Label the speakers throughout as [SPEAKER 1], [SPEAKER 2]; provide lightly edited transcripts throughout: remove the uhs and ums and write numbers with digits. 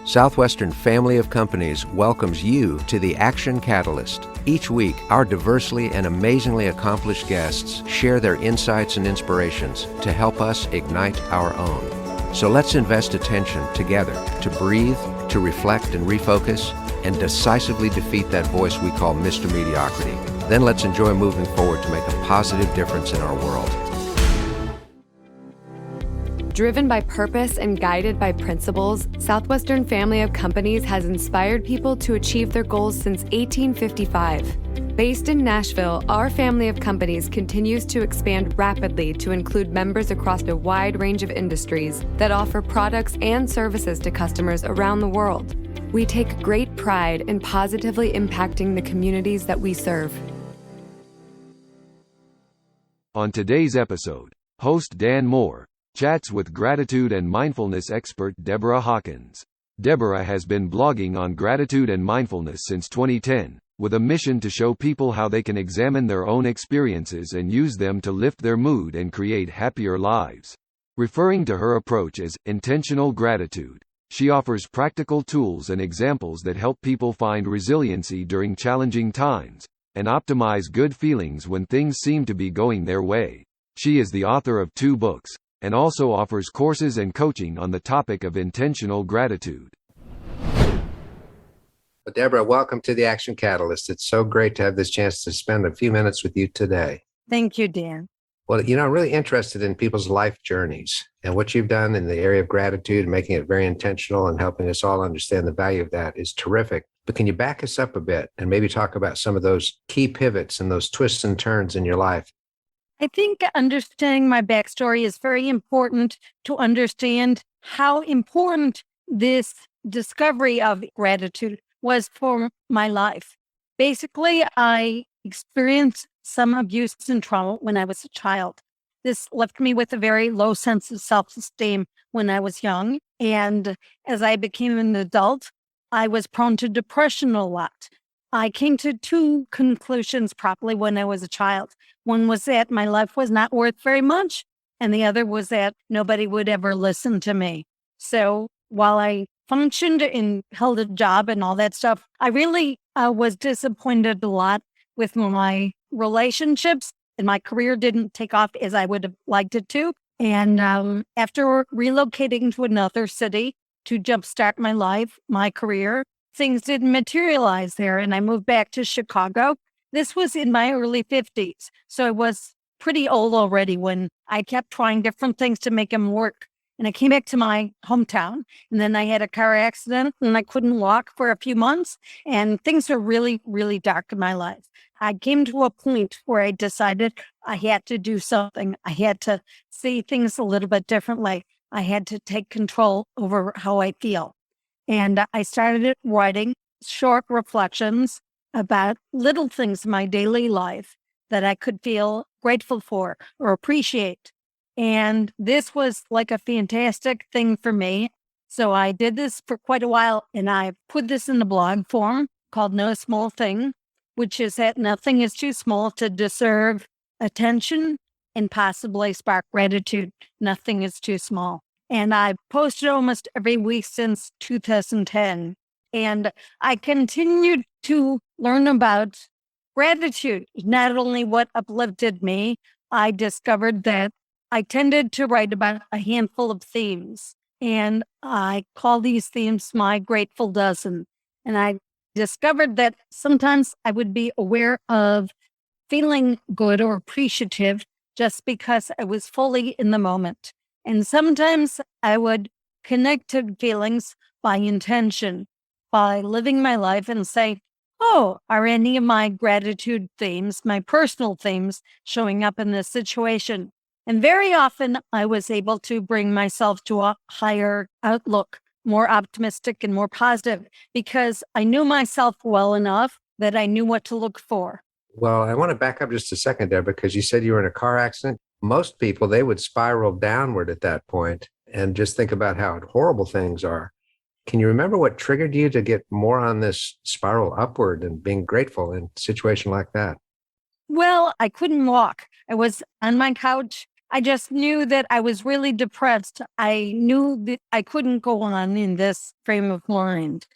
[SPEAKER 1] Southwestern Family of Companies welcomes you to the Action Catalyst. Each week, our diversely and amazingly accomplished guests share their insights and inspirations to help us ignite our own. So let's invest attention together to breathe, to reflect and refocus, and decisively defeat that voice we call Mr. Mediocrity. Then let's enjoy moving forward to make a positive difference in our world.
[SPEAKER 2] Driven by purpose and guided by principles, Southwestern Family of Companies has inspired people to achieve their goals since 1855. Based in Nashville, our family of companies continues to expand rapidly to include members across a wide range of industries that offer products and services to customers around the world. We take great pride in positively impacting the communities that we serve.
[SPEAKER 3] On today's episode, host Dan Moore chats with gratitude and mindfulness expert Deborah Hawkins. Deborah has been blogging on gratitude and mindfulness since 2010, with a mission to show people how they can examine their own experiences and use them to lift their mood and create happier lives. Referring to her approach as intentional gratitude, she offers practical tools and examples that help people find resiliency during challenging times and optimize good feelings when things seem to be going their way. She is the author of 2 books, and also offers courses and coaching on the topic of intentional gratitude.
[SPEAKER 1] Well, Deborah, welcome to the Action Catalyst. It's so great to have this chance to spend a few minutes with you today.
[SPEAKER 4] Thank you, Dan.
[SPEAKER 1] Well, I'm really interested in people's life journeys and what you've done in the area of gratitude, making it very intentional and helping us all understand the value of that is terrific. But can you back us up a bit and maybe talk about some of those key pivots and those twists and turns in your life?
[SPEAKER 4] I think understanding my backstory is very important to understand how important this discovery of gratitude was for my life. Basically, I experienced some abuse and trauma when I was a child. This left me with a very low sense of self-esteem when I was young. And as I became an adult, I was prone to depression a lot. I came to 2 conclusions probably when I was a child. One was that my life was not worth very much, and the other was that nobody would ever listen to me. So while I functioned and held a job and all that stuff, I really was disappointed a lot with my relationships, and my career didn't take off as I would have liked it to. And after relocating to another city to jumpstart my life, my career, things didn't materialize there, and I moved back to Chicago. This was in my early 50s, so I was pretty old already when I kept trying different things to make them work. And I came back to my hometown, and then I had a car accident, and I couldn't walk for a few months, and things were really, really dark in my life. I came to a point where I decided I had to do something. I had to see things a little bit differently. I had to take control over how I feel. And I started writing short reflections about little things in my daily life that I could feel grateful for or appreciate. And this was like a fantastic thing for me. So I did this for quite a while, and I put this in the blog form called No Small Thing, which is that nothing is too small to deserve attention and possibly spark gratitude. Nothing is too small. And I've posted almost every week since 2010. And I continued to learn about gratitude, not only what uplifted me. I discovered that I tended to write about a handful of themes, and I call these themes my grateful dozen. And I discovered that sometimes I would be aware of feeling good or appreciative just because I was fully in the moment. And sometimes I would connect to feelings by intention, by living my life and say, oh, are any of my gratitude themes, my personal themes, showing up in this situation? And very often I was able to bring myself to a higher outlook, more optimistic and more positive, because I knew myself well enough that I knew what to look for.
[SPEAKER 1] Well, I want to back up just a second there because you said you were in a car accident. Most people, they would spiral downward at that point and just think about how horrible things are. Can you remember what triggered you to get more on this spiral upward and being grateful in a situation like that?
[SPEAKER 4] Well, I couldn't walk. I was on my couch. I just knew that I was really depressed. I knew that I couldn't go on in this frame of mind.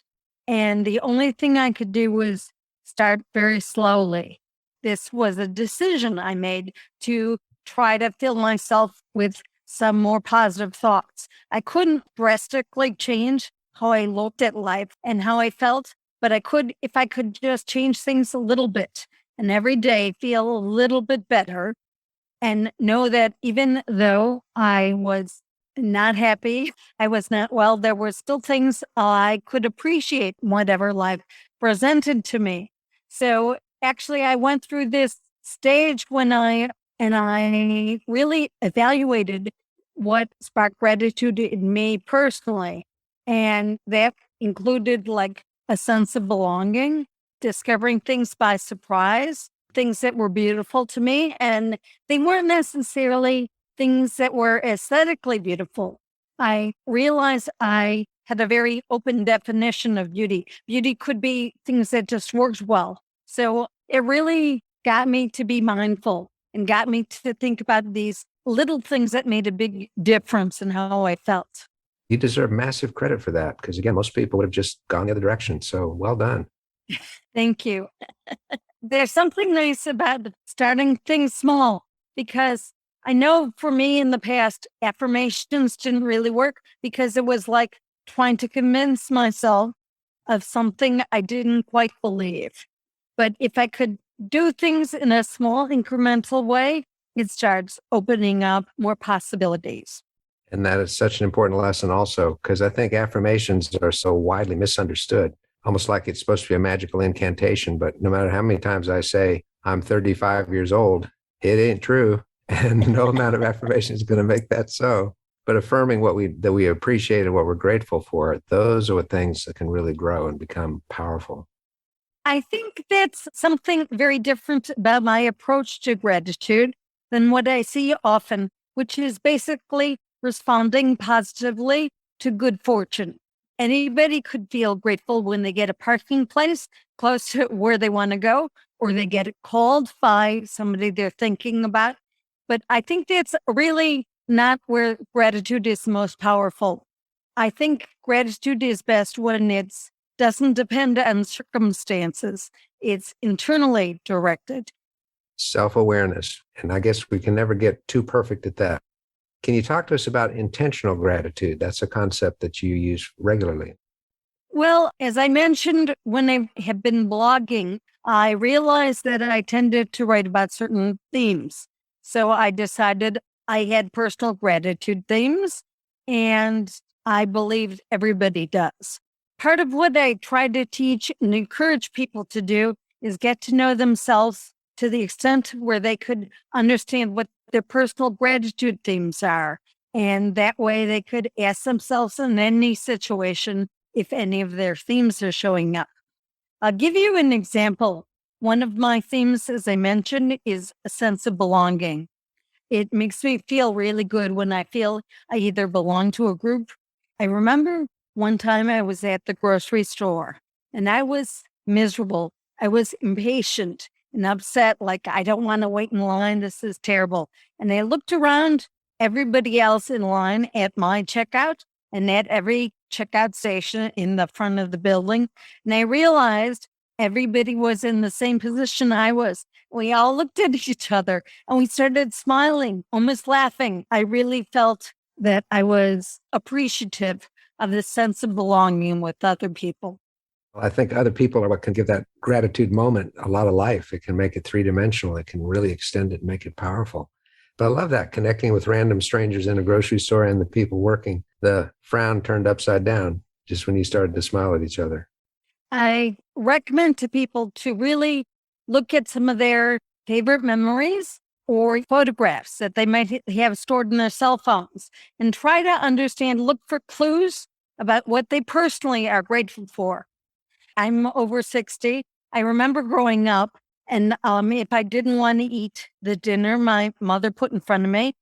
[SPEAKER 4] And the only thing I could do was start very slowly. This was a decision I made to try to fill myself with some more positive thoughts. I couldn't drastically change how I looked at life and how I felt, but I could, if I could just change things a little bit and every day feel a little bit better and know that even though I was not happy, I was not well, there were still things I could appreciate whatever life presented to me. So actually, I went through this stage when I really evaluated what sparked gratitude in me personally. And that included like a sense of belonging, discovering things by surprise, things that were beautiful to me. And they weren't necessarily things that were aesthetically beautiful. I realized I had a very open definition of beauty. Beauty could be things that just worked well. So it really got me to be mindful and got me to think about these little things that made a big difference in how I felt.
[SPEAKER 1] You deserve massive credit for that because, again, most people would have just gone the other direction. So well done.
[SPEAKER 4] Thank you. There's something nice about starting things small because I know for me in the past, affirmations didn't really work because it was like trying to convince myself of something I didn't quite believe. But if I could do things in a small incremental way, it starts opening up more possibilities.
[SPEAKER 1] And that is such an important lesson also, because I think affirmations are so widely misunderstood, almost like it's supposed to be a magical incantation. But no matter how many times I say, I'm 35 years old, it ain't true. And no amount of affirmation is going to make that so. But affirming that we appreciate and what we're grateful for, those are what things that can really grow and become powerful.
[SPEAKER 4] I think that's something very different about my approach to gratitude than what I see often, which is basically responding positively to good fortune. Anybody could feel grateful when they get a parking place close to where they want to go, or they get called by somebody they're thinking about. But I think that's really not where gratitude is most powerful. I think gratitude is best when it doesn't depend on circumstances. It's internally directed.
[SPEAKER 1] Self-awareness. And I guess we can never get too perfect at that. Can you talk to us about intentional gratitude? That's a concept that you use regularly.
[SPEAKER 4] Well, as I mentioned, when I have been blogging, I realized that I tended to write about certain themes. So I decided I had personal gratitude themes, and I believed everybody does. Part of what I try to teach and encourage people to do is get to know themselves to the extent where they could understand what their personal gratitude themes are. And that way they could ask themselves in any situation if any of their themes are showing up. I'll give you an example. One of my themes, as I mentioned, is a sense of belonging. It makes me feel really good when I feel I either belong to a group. I remember one time I was at the grocery store and I was miserable. I was impatient and upset, like, I don't want to wait in line. This is terrible. And I looked around everybody else in line at my checkout and at every checkout station in the front of the building. And I realized everybody was in the same position I was. We all looked at each other and we started smiling, almost laughing. I really felt that I was appreciative of the sense of belonging with other people.
[SPEAKER 1] I think other people are what can give that gratitude moment a lot of life. It can make it three-dimensional. It can really extend it and make it powerful. But I love that, connecting with random strangers in a grocery store and the people working. The frown turned upside down just when you started to smile at each other.
[SPEAKER 4] I recommend to people to really look at some of their favorite memories or photographs that they might have stored in their cell phones and try to understand, look for clues about what they personally are grateful for. I'm over 60. I remember growing up, and if I didn't want to eat the dinner my mother put in front of me,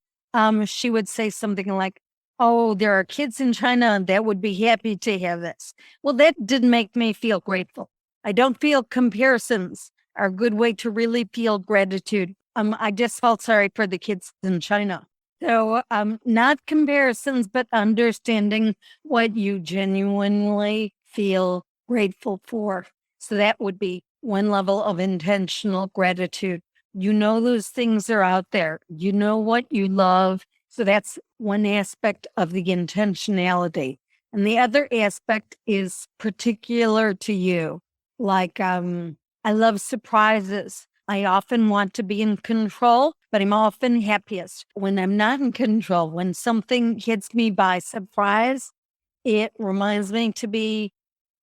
[SPEAKER 4] she would say something like, "Oh, there are kids in China that would be happy to have this." Well, that didn't make me feel grateful. I don't feel comparisons are a good way to really feel gratitude. I just felt sorry for the kids in China. So, not comparisons, but understanding what you genuinely feel grateful for. So that would be one level of intentional gratitude. You know, those things are out there. You know what you love. So that's one aspect of the intentionality. And the other aspect is particular to you. Like, I love surprises. I often want to be in control, but I'm often happiest when I'm not in control. When something hits me by surprise, it reminds me to be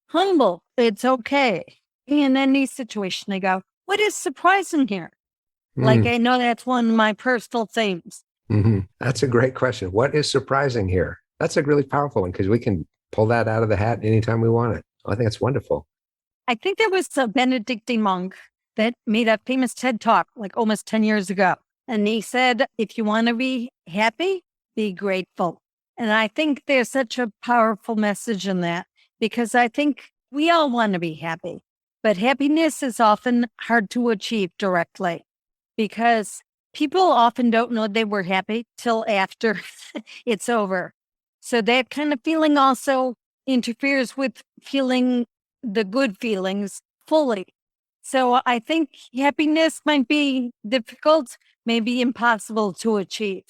[SPEAKER 4] humble. It's okay. In any situation, I go, what is surprising here? Like,
[SPEAKER 1] Mm.
[SPEAKER 4] I know that's one of my personal themes.
[SPEAKER 1] That's a great question. What is surprising here? That's a really powerful one because we can pull that out of the hat anytime we want it. I think it's wonderful.
[SPEAKER 4] I think there was a Benedictine monk that made a famous TED talk like almost 10 years ago. And he said, if you want to be happy, be grateful. And I think there's such a powerful message in that because I think we all want to be happy, but happiness is often hard to achieve directly because people often don't know they were happy till after it's over. So that kind of feeling also interferes with feeling the good feelings fully. So I think happiness might be difficult, maybe impossible to achieve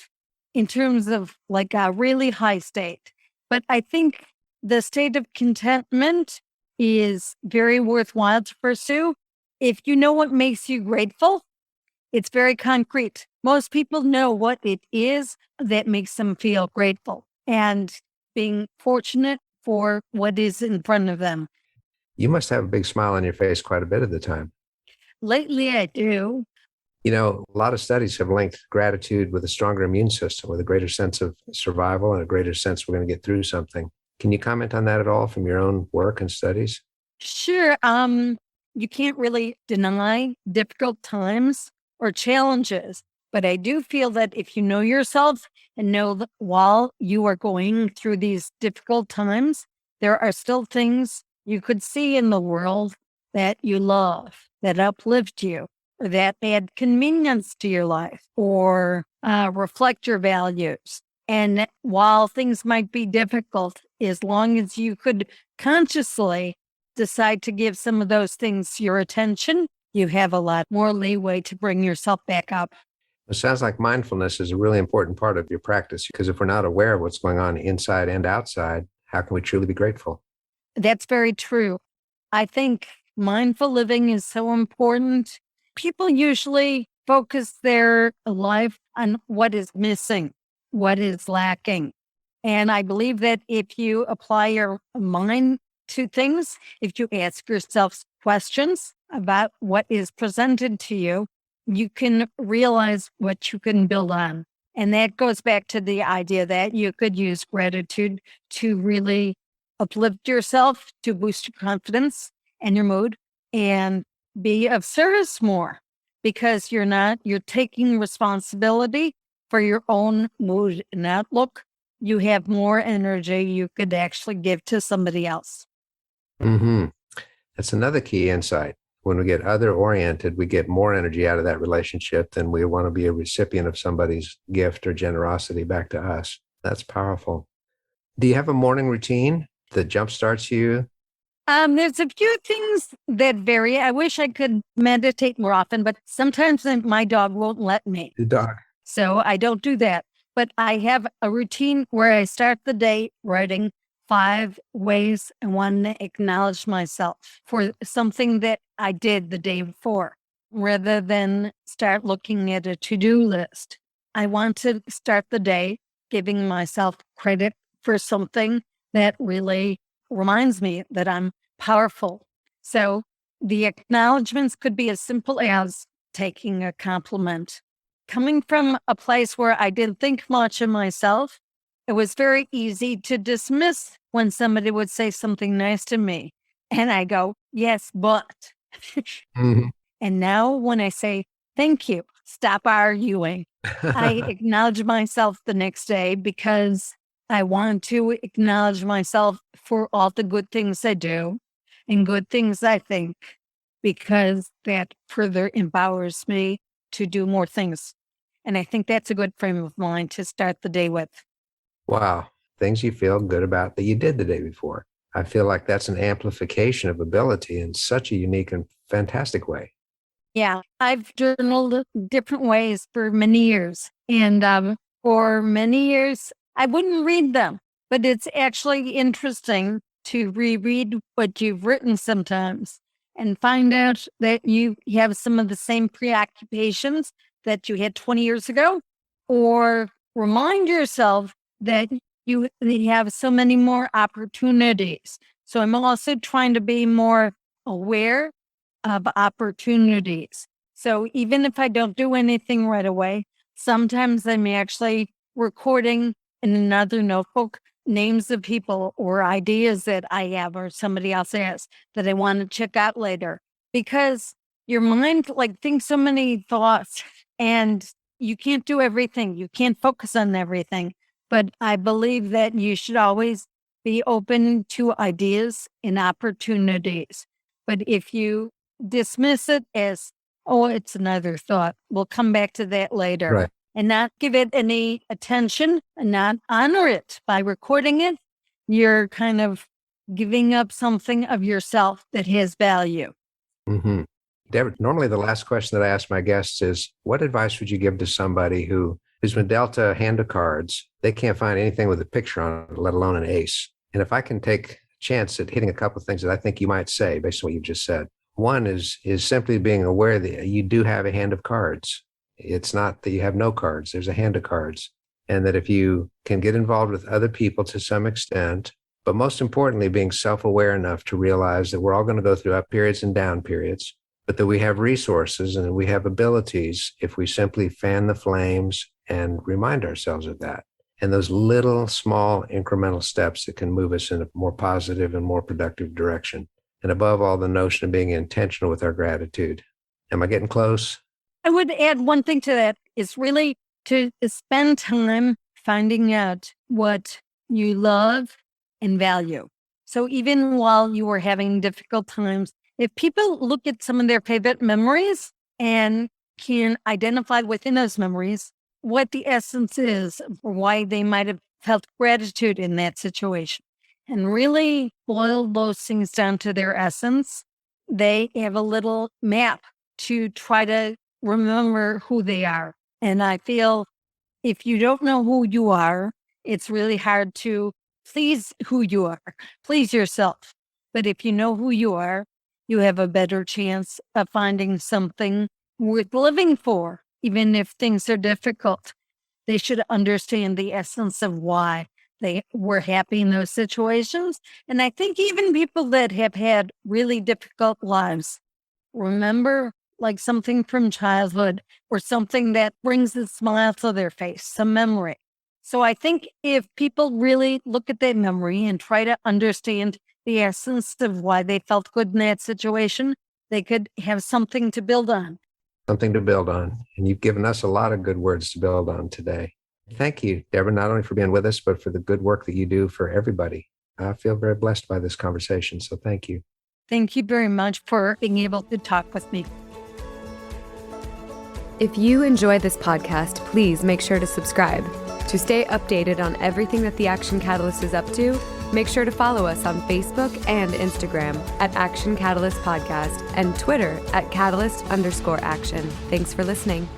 [SPEAKER 4] in terms of like a really high state. But I think the state of contentment is very worthwhile to pursue. If you know what makes you grateful, it's very concrete. Most people know what it is that makes them feel grateful and being fortunate for what is in front of them.
[SPEAKER 1] You must have a big smile on your face quite a bit of the time.
[SPEAKER 4] Lately, I do.
[SPEAKER 1] A lot of studies have linked gratitude with a stronger immune system, with a greater sense of survival and a greater sense we're going to get through something. Can you comment on that at all from your own work and studies?
[SPEAKER 4] Sure. You can't really deny difficult times or challenges, but I do feel that if you know yourself and know that while you are going through these difficult times, there are still things you could see in the world that you love, that uplift you, or that add convenience to your life, or reflect your values. And while things might be difficult, as long as you could consciously decide to give some of those things your attention, you have a lot more leeway to bring yourself back up.
[SPEAKER 1] It sounds like mindfulness is a really important part of your practice because if we're not aware of what's going on inside and outside, how can we truly be grateful?
[SPEAKER 4] That's very true. I think mindful living is so important. People usually focus their life on what is missing, what is lacking. And I believe that if you apply your mind to things, if you ask yourself questions about what is presented to you, you can realize what you can build on. And that goes back to the idea that you could use gratitude to really uplift yourself, to boost your confidence and your mood, and be of service more because you're taking responsibility for your own mood and outlook. You have more energy you could actually give to somebody else.
[SPEAKER 1] hmm That's another key insight. When we get other oriented, we get more energy out of that relationship than we want to be a recipient of somebody's gift or generosity back to us. That's powerful. Do you have a morning routine that jumpstarts you?
[SPEAKER 4] There's a few things that vary. I wish I could meditate more often, but sometimes my dog won't let me.
[SPEAKER 1] The dog.
[SPEAKER 4] So I don't do that. But I have a routine where I start the day writing 5 ways I want to acknowledge myself for something that I did the day before, rather than start looking at a to-do list. I want to start the day giving myself credit for something that really reminds me that I'm powerful. So the acknowledgments could be as simple as taking a compliment. Coming from a place where I didn't think much of myself, it was very easy to dismiss when somebody would say something nice to me. And I go, yes, but.
[SPEAKER 1] hmm
[SPEAKER 4] And now when I say, thank you, stop arguing, I acknowledge myself the next day because I want to acknowledge myself for all the good things I do and good things I think, because that further empowers me to do more things. And I think that's a good frame of mind to start the day with.
[SPEAKER 1] Wow. Things you feel good about that you did the day before. I feel like that's an amplification of ability in such a unique and fantastic way.
[SPEAKER 4] Yeah, I've journaled different ways for many years. And for many years, I wouldn't read them, but it's actually interesting to reread what you've written sometimes and find out that you have some of the same preoccupations that you had 20 years ago, or remind yourself that you have so many more opportunities. So I'm also trying to be more aware of opportunities. So even if I don't do anything right away, sometimes I'm actually recording in another notebook names of people or ideas that I have or somebody else has that I want to check out later. Because your mind like thinks so many thoughts and you can't do everything. You can't focus on everything. But I believe that you should always be open to ideas and opportunities. But if you dismiss it as, oh, it's another thought, we'll come back to that later.
[SPEAKER 1] Right.
[SPEAKER 4] And not give it any attention and not honor it by recording it, you're kind of giving up something of yourself that has value.
[SPEAKER 1] Mm-hmm. Deborah, normally the last question that I ask my guests is, what advice would you give to somebody who's been dealt a hand of cards? They can't find anything with a picture on it, let alone an ace. And if I can take a chance at hitting a couple of things that I think you might say based on what you've just said. One is simply being aware that you do have a hand of cards. It's not that you have no cards. There's a hand of cards. And that if you can get involved with other people to some extent, but most importantly, being self-aware enough to realize that we're all going to go through up periods and down periods, but that we have resources and we have abilities if we simply fan the flames and remind ourselves of that. And those little, small, incremental steps that can move us in a more positive and more productive direction. And above all, the notion of being intentional with our gratitude. Am I getting close?
[SPEAKER 4] I would add one thing to that is really to spend time finding out what you love and value. So even while you are having difficult times, if people look at some of their favorite memories and can identify within those memories what the essence is or why they might have felt gratitude in that situation and really boil those things down to their essence, they have a little map to try to remember who they are. And I feel if you don't know who you are, it's really hard to please who you are, please yourself. But if you know who you are, you have a better chance of finding something worth living for, even if things are difficult. They should understand the essence of why they were happy in those situations. And I think even people that have had really difficult lives remember like something from childhood or something that brings a smile to their face, some memory. So I think if people really look at that memory and try to understand the essence of why they felt good in that situation, they could have something to build on.
[SPEAKER 1] Something to build on. And you've given us a lot of good words to build on today. Thank you, Deborah, not only for being with us, but for the good work that you do for everybody. I feel very blessed by this conversation. So thank you.
[SPEAKER 4] Thank you very much for being able to talk with me.
[SPEAKER 2] If you enjoy this podcast, please make sure to subscribe. To stay updated on everything that the Action Catalyst is up to, make sure to follow us on Facebook and Instagram at Action Catalyst Podcast and Twitter at Catalyst_Action. Thanks for listening.